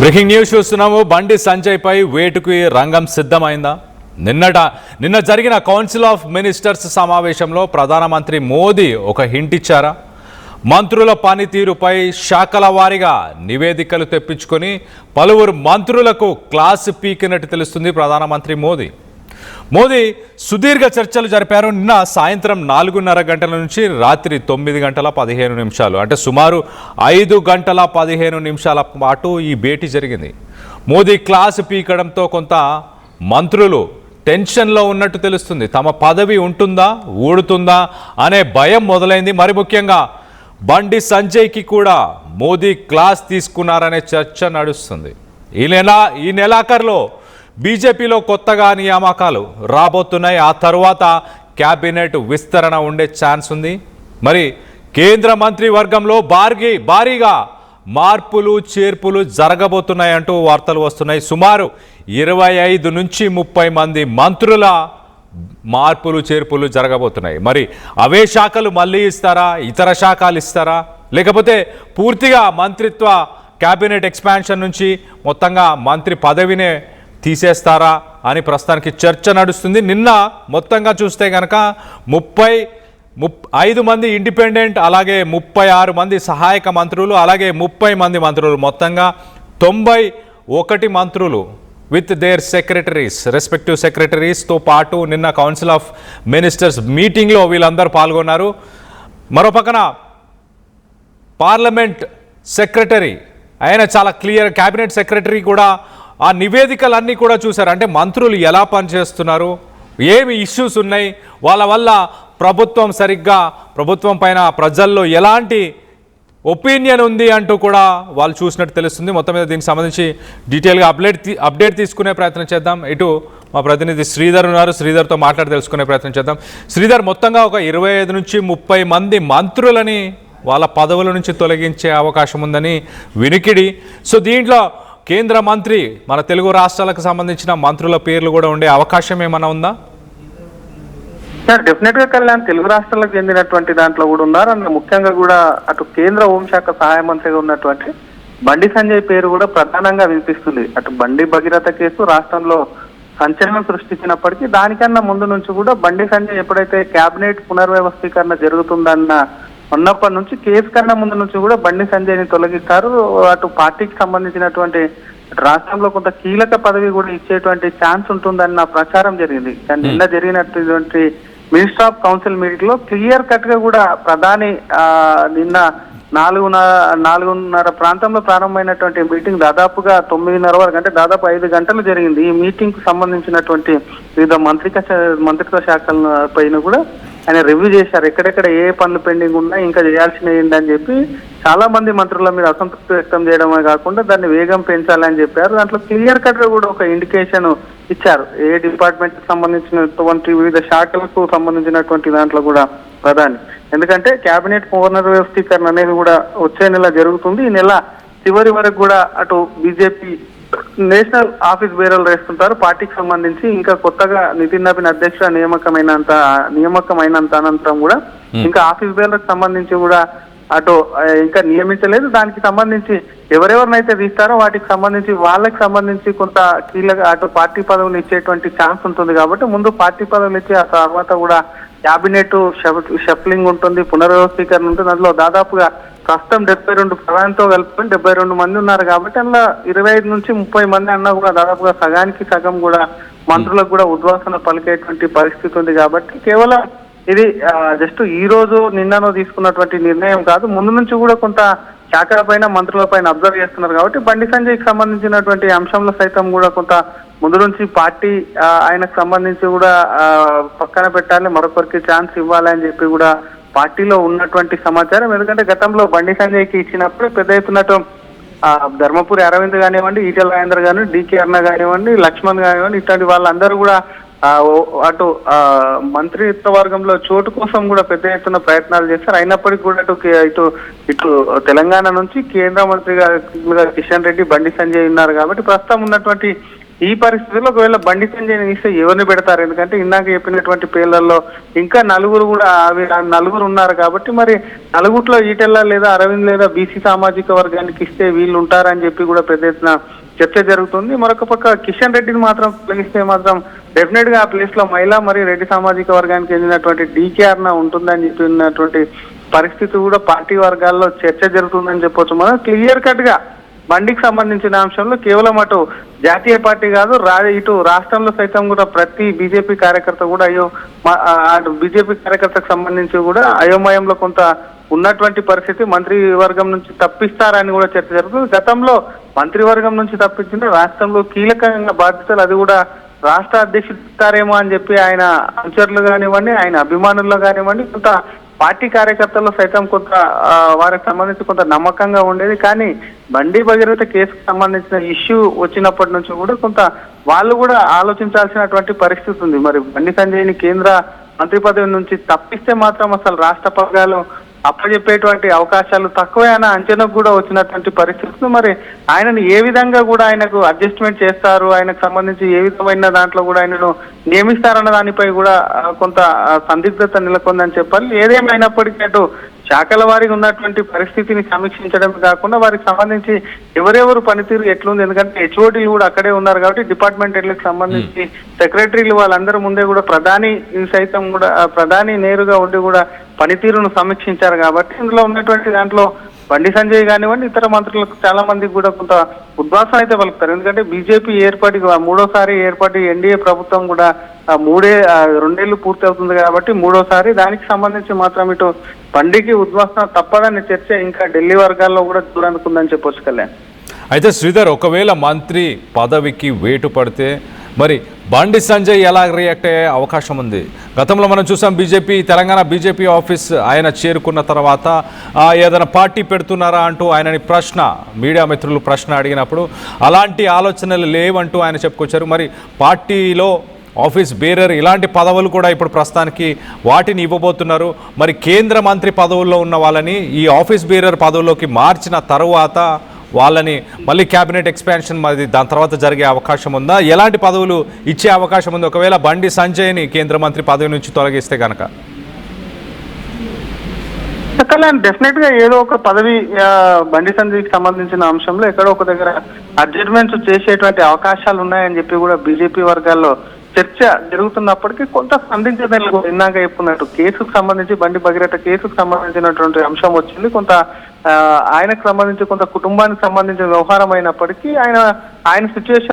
Breaking news చూస్తున్నాము. బండి సంజయ్ పై వేటుకి రంగం సిద్ధమైందా? నిన్న జరిగిన కౌన్సిల్ ఆఫ్ మినిస్టర్స్ సమావేశంలో ప్రధానమంత్రి మోదీ ఒక హింట్ ఇచ్చారా? మంత్రుల పనితీరుపై శాఖల వారీగా నివేదికలు తెప్పించుకొని పలువురు మంత్రులకు క్లాస్ పీకినట్టు తెలుస్తుంది ప్రధానమంత్రి మోదీ సుదీర్ఘ చర్చలు జరిపారు. నిన్న సాయంత్రం 4:30 గంటల నుంచి రాత్రి 9 గంటల 15 నిమిషాలు, అంటే సుమారు 5 గంటల 15 నిమిషాల పాటు ఈ భేటీ జరిగింది. మోదీ క్లాస్ పీకడంతో కొంత మంత్రులు టెన్షన్లో ఉన్నట్టు తెలుస్తుంది. తమ పదవి ఉంటుందా ఊడుతుందా అనే భయం మొదలైంది. మరి ముఖ్యంగా బండి సంజయ్కి కూడా మోదీ క్లాస్ తీసుకున్నారనే చర్చ నడుస్తుంది. ఈ నెలాఖరులో బీజేపీలో కొత్తగా నియామకాలు రాబోతున్నాయి. ఆ తర్వాత క్యాబినెట్ విస్తరణ ఉండే ఛాన్స్ ఉంది. మరి కేంద్ర మంత్రి వర్గంలో భారీగా మార్పులు చేర్పులు జరగబోతున్నాయంటూ వార్తలు వస్తున్నాయి. సుమారు 25 నుంచి 30 మంది మంత్రుల మార్పులు చేర్పులు జరగబోతున్నాయి. మరి అవే శాఖలు మళ్ళీ ఇస్తారా, ఇతర శాఖలు ఇస్తారా, లేకపోతే పూర్తిగా మంత్రిత్వ క్యాబినెట్ ఎక్స్పాన్షన్ నుంచి మొత్తంగా మంత్రి పదవినే తీసేస్తారా అని ప్రస్తుతానికి చర్చ నడుస్తుంది. నిన్న మొత్తంగా చూస్తే కనుక 35 మంది ఇండిపెండెంట్, అలాగే 36 మంది సహాయక మంత్రులు, అలాగే 30 మంది మంత్రులు, మొత్తంగా 91 మంత్రులు విత్ దేర్ సెక్రటరీస్, రెస్పెక్టివ్ సెక్రటరీస్తో పాటు నిన్న కౌన్సిల్ ఆఫ్ మినిస్టర్స్ మీటింగ్లో వీళ్ళందరూ పాల్గొన్నారు. మరోపక్కన పార్లమెంట్ సెక్రటరీ ఆయన చాలా క్లియర్, క్యాబినెట్ సెక్రటరీ కూడా ఆ నివేదికలన్నీ కూడా చూశారు. అంటే మంత్రులు ఎలా పనిచేస్తున్నారు, ఏమి ఇష్యూస్ ఉన్నాయి, వాళ్ళ వల్ల ప్రభుత్వం పైన ప్రజల్లో ఎలాంటి ఒపీనియన్ ఉంది అంటూ కూడా వాళ్ళు చూసినట్టు తెలుస్తుంది. మొత్తం మీద దీనికి సంబంధించి డీటెయిల్గా అప్డేట్ తీసుకునే ప్రయత్నం చేద్దాం. ఇటు మా ప్రతినిధి శ్రీధర్ ఉన్నారు, శ్రీధర్తో మాట్లాడి తెలుసుకునే ప్రయత్నం చేద్దాం. శ్రీధర్, మొత్తంగా ఒక 25 నుంచి 30 మంది మంత్రులని వాళ్ళ పదవుల నుంచి తొలగించే అవకాశం ఉందని వినికిడి. సో దీంట్లో కేంద్ర మంత్రి, మన తెలుగు రాష్ట్రాలకు సంబంధించిన మంత్రుల పేర్లు కూడా ఉండే అవకాశం ఏమైనా ఉందా? సార్, డెఫినెట్ గా కళ్యాణ్ తెలుగు రాష్ట్రాలకు చెందినటువంటి దాంట్లో కూడా ఉన్నారు. అందులో ముఖ్యంగా కూడా అటు కేంద్ర హోంశాఖ సహాయ మంత్రిగా ఉన్నటువంటి బండి సంజయ్ పేరు కూడా ప్రధానంగా వినిపిస్తుంది. అటు బండి భగీరథ కేసు రాష్ట్రంలో సంచలనం సృష్టించినప్పటికీ దానికన్నా ముందు నుంచి కూడా బండి సంజయ్ ఎప్పుడైతే కేబినెట్ పునర్వ్యవస్థీకరణ జరుగుతుందన్న ఉన్నప్పటి నుంచి, కేసు కన్నా ముందు నుంచి కూడా బండి సంజయ్ని తొలగిస్తారు. అటు పార్టీకి సంబంధించినటువంటి రాష్ట్రంలో కొంత కీలక పదవి కూడా ఇచ్చేటువంటి ఛాన్స్ ఉంటుందన్న ప్రచారం జరిగింది. కానీ నిన్న జరిగినటువంటి మినిస్టర్ ఆఫ్ కౌన్సిల్ మీటింగ్ లో క్లియర్ కట్ గా కూడా ప్రధాని నిన్న 4:30 ప్రాంతంలో ప్రారంభమైనటువంటి మీటింగ్ దాదాపుగా 9:30 వరకు, అంటే దాదాపు 5 గంటలు జరిగింది. ఈ మీటింగ్ కు సంబంధించినటువంటి వివిధ మంత్రిత్వ శాఖల పైన కూడా ఆయన రివ్యూ చేశారు. ఎక్కడెక్కడ ఏ పనులు పెండింగ్ ఉన్నా, ఇంకా చేయాల్సినవి ఏంటని చెప్పి చాలా మంది మంత్రుల మీద అసంతృప్తి వ్యక్తం చేయడమే కాకుండా దాన్ని వేగం పెంచాలని చెప్పారు. దాంట్లో క్లియర్ కట్ గా కూడా ఒక ఇండికేషన్ ఇచ్చారు. ఏ డిపార్ట్మెంట్ కి సంబంధించినటువంటి వివిధ శాఖలకు సంబంధించినటువంటి దాంట్లో కూడా ప్రధాని, ఎందుకంటే కేబినెట్ పునర్వ్యవస్థీకరణ అనేది కూడా వచ్చే నెల జరుగుతుంది. ఈ నెల చివరి వరకు కూడా అటు బీజేపీ నేషనల్ ఆఫీస్ బేరర్లు వేస్తుంటారు. పార్టీకి సంబంధించి ఇంకా కొత్తగా నితిన్ నబీన్ అధ్యక్షుడు నియామకమైనంత అనంతరం కూడా ఇంకా ఆఫీస్ బేరర్లకు సంబంధించి కూడా అటు ఇంకా నియమించలేదు. దానికి సంబంధించి ఎవరెవరినైతే తీస్తారో వాటికి సంబంధించి వాళ్ళకి సంబంధించి కొంత కీలక అటు పార్టీ పదవులు ఇచ్చేటువంటి ఛాన్స్ ఉంటుంది. కాబట్టి ముందు పార్టీ పదవులు ఇచ్చి ఆ తర్వాత కూడా క్యాబినెట్ షఫ్లింగ్ ఉంటుంది, పునర్వ్యవస్థీకరణ ఉంటుంది. అందులో దాదాపుగా ప్రస్తుతం 72 ప్రధానితో కలుపుకొని 72 మంది ఉన్నారు. కాబట్టి అందులో 25 నుంచి 30 మంది అన్నా కూడా దాదాపుగా సగానికి సగం కూడా మంత్రులకు కూడా ఉద్వాసన పలికేటువంటి పరిస్థితి ఉంది. కాబట్టి కేవలం ఇది జస్ట్ ఈ రోజు నిన్ననో తీసుకున్నటువంటి నిర్ణయం కాదు, ముందు నుంచి కూడా కొంత శాఖల పైన మంత్రుల పైన అబ్జర్వ్ చేస్తున్నారు. కాబట్టి బండి సంజయ్కి సంబంధించినటువంటి అంశంలో సైతం కూడా కొంత ముందు నుంచి పార్టీ ఆయనకు సంబంధించి కూడా పక్కన పెట్టాలి, మరొకరికి ఛాన్స్ ఇవ్వాలి అని చెప్పి కూడా పార్టీలో ఉన్నటువంటి సమాచారం. ఎందుకంటే గతంలో బండి సంజయ్కి ఇచ్చినప్పుడు పెద్ద ఎత్తున ధర్మపురి అరవింద్ కానివ్వండి, ఈటెల రాజేందర్ కానివ్వండి, డికే అరుణ కానివ్వండి, లక్ష్మణ్ కానివ్వండి, ఇట్లాంటి వాళ్ళందరూ కూడా అటు మంత్రిత్వ వర్గంలో చోటు కోసం కూడా పెద్ద ఎత్తున ప్రయత్నాలు చేస్తారు. అయినప్పటికీ కూడా ఇటు తెలంగాణ నుంచి కేంద్ర మంత్రిగా కిషన్ రెడ్డి, బండి సంజయ్ ఉన్నారు. కాబట్టి ప్రస్తుతం ఉన్నటువంటి ఈ పరిస్థితుల్లో ఒకవేళ బండి సంజయ్ని ఇస్తే ఎవరిని పెడతారు? ఎందుకంటే ఇందాక చెప్పినటువంటి పేర్లలో ఇంకా నలుగురు కూడా నలుగురు ఉన్నారు కాబట్టి మరి నలుగురిలో ఈటెల్ల లేదా అరవింద్ లేదా బీసీ సామాజిక వర్గానికి ఇస్తే వీళ్ళు ఉంటారని చెప్పి కూడా పెద్ద ఎత్తున చర్చ జరుగుతుంది. మరొక పక్క కిషన్ రెడ్డిని మాత్రం తొలగిస్తే మాత్రం డెఫినెట్ గా ఆ ప్లేస్ లో మహిళా మరియు రెడ్డి సామాజిక వర్గానికి చెందినటువంటి డీకేఆర్ ఉంటుందని చెప్పి ఉన్నటువంటి పరిస్థితి కూడా పార్టీ వర్గాల్లో చర్చ జరుగుతుందని చెప్పొచ్చు. మనం క్లియర్ కట్ గా బండికి సంబంధించిన అంశంలో కేవలం అటు జాతీయ పార్టీ కాదు ఇటు రాష్ట్రంలో సైతం కూడా ప్రతి బీజేపీ కార్యకర్త కూడా అటు బీజేపీ కార్యకర్తకు సంబంధించి కూడా అయోమయంలో కొంత ఉన్నటువంటి పరిస్థితి. మంత్రివర్గం నుంచి తప్పిస్తారని కూడా చర్చ జరుగుతుంది. గతంలో మంత్రివర్గం నుంచి తప్పించిన రాష్ట్రంలో కీలకంగా బాధ్యతలు అది కూడా రాష్ట్ర అధ్యక్షుడు ఇస్తారేమో అని చెప్పి ఆయన అనుచరులు కానివ్వండి, ఆయన అభిమానుల్లో కానివ్వండి, కొంత పార్టీ కార్యకర్తల్లో సైతం కొంత వారికి సంబంధించి కొంత నమ్మకంగా ఉండేది. కానీ బండి భగీరథ కేసుకు సంబంధించిన ఇష్యూ వచ్చినప్పటి నుంచి కూడా కొంత వాళ్ళు కూడా ఆలోచించాల్సినటువంటి పరిస్థితి ఉంది. మరి బండి సంజయ్ని కేంద్ర మంత్రి పదవి నుంచి తప్పిస్తే మాత్రం అసలు రాష్ట్ర పగ్గాలు అప్పచెప్పేటువంటి అవకాశాలు తక్కువే అన్న అంచనాకు కూడా వచ్చినటువంటి పరిస్థితులు. మరి ఆయనను ఏ విధంగా కూడా ఆయనకు అడ్జస్ట్మెంట్ చేస్తారు, ఆయనకు సంబంధించి ఏ విధమైన దాంట్లో కూడా ఆయనను నియమిస్తారన్న దానిపై కూడా కొంత సందిగ్ధత నెలకొందని చెప్పాలి. ఏదేమైనప్పటికీ అటు శాఖల వారికి ఉన్నటువంటి పరిస్థితిని సమీక్షించడమే కాకుండా వారికి సంబంధించి ఎవరెవరు పనితీరు ఎట్లుంది, ఎందుకంటే హెచ్ఓడీలు కూడా అక్కడే ఉన్నారు కాబట్టి డిపార్ట్మెంట్ హెడ్లకు సంబంధించి సెక్రటరీలు వాళ్ళందరి ముందే కూడా ప్రధాని సైతం కూడా ప్రధాని నేరుగా ఉండి కూడా పనితీరును సమీక్షించారు కాబట్టి ఇందులో ఉన్నటువంటి దాంట్లో బండి సంజయ్ కానివ్వండి ఇతర మంత్రులకు చాలా మందికి కూడా కొంత ఉద్వాసం అయితే పలుకుతారు. ఎందుకంటే బీజేపీ ఏర్పాటు మూడోసారి ఏర్పాటు ఎన్డీఏ ప్రభుత్వం కూడా 2 ఏళ్లు పూర్తి అవుతుంది కాబట్టి మూడోసారి దానికి సంబంధించి మాత్రం ఇటు బండికి ఉద్వాసన తప్పదనే చర్చ ఇంకా ఢిల్లీ వర్గాల్లో కూడా దూరనుకుందని చెప్పొచ్చు కళ్యాణ్. అయితే శ్రీధర్, ఒకవేళ మంత్రి పదవికి వేటు పడితే మరి బండి సంజయ్ ఎలా రియాక్ట్ అయ్యే అవకాశం ఉంది? గతంలో మనం చూసాం తెలంగాణ బీజేపీ ఆఫీస్ ఆయన చేరుకున్న తర్వాత ఏదైనా పార్టీ పెడుతున్నారా అంటూ ఆయనని మీడియా మిత్రులు ప్రశ్న అడిగినప్పుడు అలాంటి ఆలోచనలు లేవంటూ ఆయన చెప్పుకొచ్చారు. మరి పార్టీలో ఆఫీస్ బేరర్ ఇలాంటి పదవులు కూడా ఇప్పుడు ప్రస్తుతానికి వాటిని ఇవ్వబోతున్నారు. మరి కేంద్ర మంత్రి పదవుల్లో ఉన్న వాళ్ళని ఈ ఆఫీస్ బేరర్ పదవుల్లోకి మార్చిన తరువాత వాళ్ళని మళ్ళీ క్యాబినెట్ ఎక్స్పాన్షన్ మరి దాని తర్వాత జరిగే అవకాశం ఉందా? ఎలాంటి పదవులు ఇచ్చే అవకాశం ఉంది ఒకవేళ బండి సంజయ్ని కేంద్ర మంత్రి పదవి నుంచి తొలగిస్తే కనుక? డెఫినెట్ గా ఏదో ఒక పదవి బండి సంజయ్కి సంబంధించిన అంశంలో ఎక్కడో ఒక దగ్గర అడ్జస్ట్మెంట్స్ చేసేటువంటి అవకాశాలు ఉన్నాయని చెప్పి కూడా బీజేపీ వర్గాల్లో చర్చ జరుగుతున్నప్పటికీ కొంత స్పందించదని ఇందాక చెప్పుకున్నట్టు కేసుకు సంబంధించి బండి భగీరథ కేసుకు సంబంధించినటువంటి అంశం వచ్చింది. కొంత ఆయనకు సంబంధించి కొంత కుటుంబానికి సంబంధించిన వ్యవహారం అయినప్పటికీ ఆయన సిచ్యువేషన్